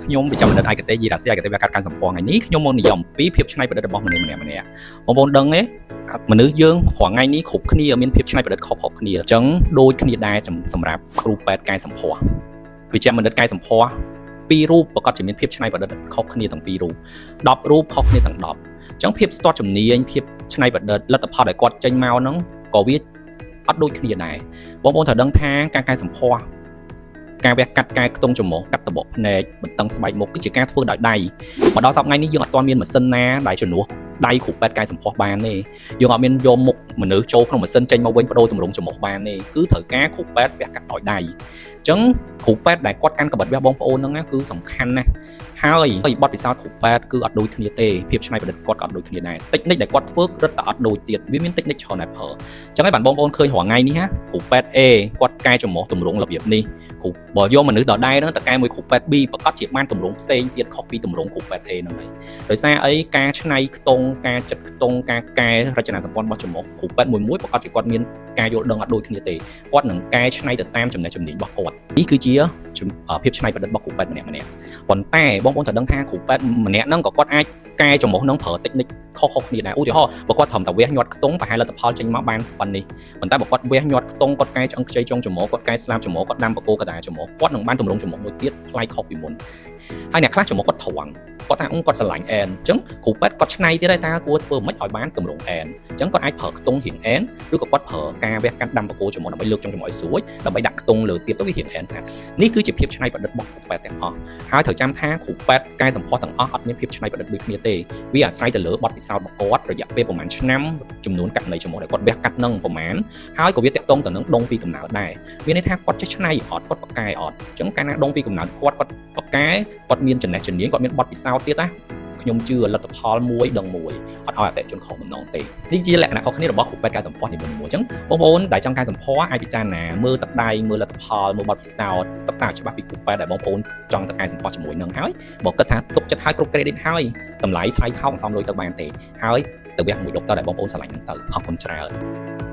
ខ្ញុំវិជ្ជាបណ្ឌិតឯកទេសយីរ៉ាស៊ីឯកទេសវិទ្យាការសម្ពោធថ្ងៃនេះខ្ញុំមកនិយាយអំពីភាពច្នៃប្រឌិតរបស់មនុស្សម្នាក់ៗបងប្អូនដឹងទេមនុស្សយើងរាល់ថ្ងៃនេះគ្រប់គ្នាមានភាពច្នៃប្រឌិតខុសៗគ្នាអញ្ចឹងដូចគ្នាដែរសម្រាប់គ្រូពេទ្យកែសម្ផស្សវិជ្ជាបណ្ឌិតកែសម្ផស្សពីររូបប្រកាសជាមានភាពច្នៃប្រឌិតខុសគ្នាទាំងពីររូប10រូបខុសគ្នាទាំង10អញ្ចឹងភាពស្ទាត់ជំនាញភាពច្នៃប្រឌិតលទ្ធផលដែលគាត់ចេញមកហ្នឹងក៏វាអត់ដូចគ្នាដែរបងប្អូនត្រូវដឹងថាការកែសម្ផស្សការវះកាត់កែខ្ទង់ច្រមុះកាត់តបភ្នែកបន្តឹងស្បែកមុខគឺជាការធ្វើដោយដៃមកដល់សប្តាហ៍នេះយើងអត់ទាន់មានម៉ាស៊ីនណាដែលជំនួសដៃគ្រូពេទ្យកែសម្ផស្សបានទេយើងអត់មានយកមុខមនុស្សចូលក្នុងម៉ាស៊ីនចេញមកវិញបដូរទម្រង់ច្រមុះបានទេគឺត្រូវការគ្រូពេទ្យវះកាត់ដោយដៃអញ្ចឹងគ្រូពេទ្យដែលគាត់កាន់កាបិតវះបងប្អូនហ្នឹងគឺសំខាន់ណាស់ហើយបទពិសោធន៍គ្រូពេទ្យគឺអត់ដូចគ្នាទេភាពច្នៃប្រឌិតគាត់ក៏អត់ដូចគ្នាដែរតិចនិចដែលគាត់ធ្វើរឹតតែអត់ដូចទៀតវាមានតិចនិចច្រើនដែរប្រើអញ្ចឹងហើយបានបងប្អូនឃើញរាល់ថ្ងៃនេះណាគ្រូពេទ្យ A គាត់កែច្រមុះទម្រង់របៀបនេះគ្រូបើយកមនុស្សដដែលហ្នឹងទៅកែមួយគ្រូពេទ្យ B ប្រកាសជាបានទម្រង់ផ្សេងទៀតខុសពីទម្រង់គ្រូពេទ្យ A ហ្នឹងហើយដោយសារអីការច្នៃខ្ទង់ការចិត្តខ្ទង់ការកែរចនាសម្ព័ន្ធរបស់ច្រមុះគ្រូពេទ្យមួយប្រកាសជាគាត់មានការយល់ដឹងអត់ដូចគ្នាទេគាត់នឹងកែច្នៃទៅតាមចំណេះជំនាញរបស់គាត់នេះគឺជាភាពច្នៃប្រឌិតរបស់គ្រូពេទ្យម្នាក់ប៉ុន្តែបងប្អូនត្រូវដឹងថាគ្រូពេទ្យម្នាក់ហ្នឹងក៏គាត់អាចកែច្រមុះហ្នឹងប្រើតិចនិចខុសៗគ្នាដែរឧទាហរណ៍បើគាត់ត្រឹមតែវះញាត់ខ្ទង់ប្រហែលលទ្ធផលចេញមកបានប៉ុណ្នេះប៉ុន្តែបើគាត់វះញាត់ខ្ទង់គាត់កែឆ្អឹងខ្ចីចុងច្រមុះគាត់កែស្លាបច្រមុះគាត់ដាំបកគោកតាច្រមុះគាត់នឹងបានទម្រង់ច្រមុះមួយទៀតប្លែកខុសពីមុនហើយអ្នកខ្លះច្រមុះគាត់ត្រង់គាត់ថាគាត់ស្រឡាញ់អែនអញ្ចឹងគ្រូពេទ្យគាត់ច្នៃទៀតហើយតើគួរធ្វើមិនឲ្យបានទម្រង់អែនអញ្ចឹងគាត់អាចប្រើខ្ទង់រៀងអែនឬក៏គាត់ប្រើការវះកាត់ដាំបកគោច្រមុះដើម្បីលើកចុងច្រមុះឲ្យស្រួយដើម្បីដាក់ខ្ទង់លើទៀតទៅវារៀងអែនស្អាតនេះគឺជាភាពច្នៃប្រឌិតរបស់គ្រូពេទ្យទាំងអស់ហើយត្រូវចាំថាគ្រូពេទ្យកែសម្ផស្សទាំងអស់អត់មានភាពច្នៃប្រឌិតដូចគ្នាទេវាអាស្រ័យទៅលើបទពិសោធន៍របស់គាត់រយៈពេលប្រហែលឆ្នាំចំនួនករណីច្រមុះដែលគាត់វះកាត់នឹងប្រហែលហើយក៏វាតាក់ទងទៅនឹងដងពីកំណើតដែរមានន័យថាគាត់ចេះច្នៃអត់គាត់បកកែអត់អញ្ចឹងកាលណាដងពីកំណើតគាត់បកកែគាត់មានចំណេះជំនាញគាត់មានបទពិសោធន៍ទៀតណាខ្ញុំជឿលទ្ធផលមួយដឹងមួយអត់ឲ្យអតិថិជនខុសបំណងទេនេះជាលក្ខណៈខុសគ្នារបស់គ្រូពេទ្យកែសម្ផស្សនីមួយៗអញ្ចឹងបងប្អូនដែលចង់កែសម្ផស្សអាចពិចារណាមើលទឹកដៃមើលលទ្ធផលមើលបទពិសោធន៍សិក្សាច្បាស់ពីគ្រូពេទ្យដែលបងប្អូនចង់ទៅកែសម្ផស្សជាមួយនឹងហើយបើគិតថាទុកចិត្តឲ្យគ្រប់ credit ហើយតម្លៃថ្លៃថោកសំលុយទៅបានទេហើយទៅវះមួយដុកទ័រដែលបងប្អូនស្រឡាញ់ហ្នឹងទៅអរគុណច្រើន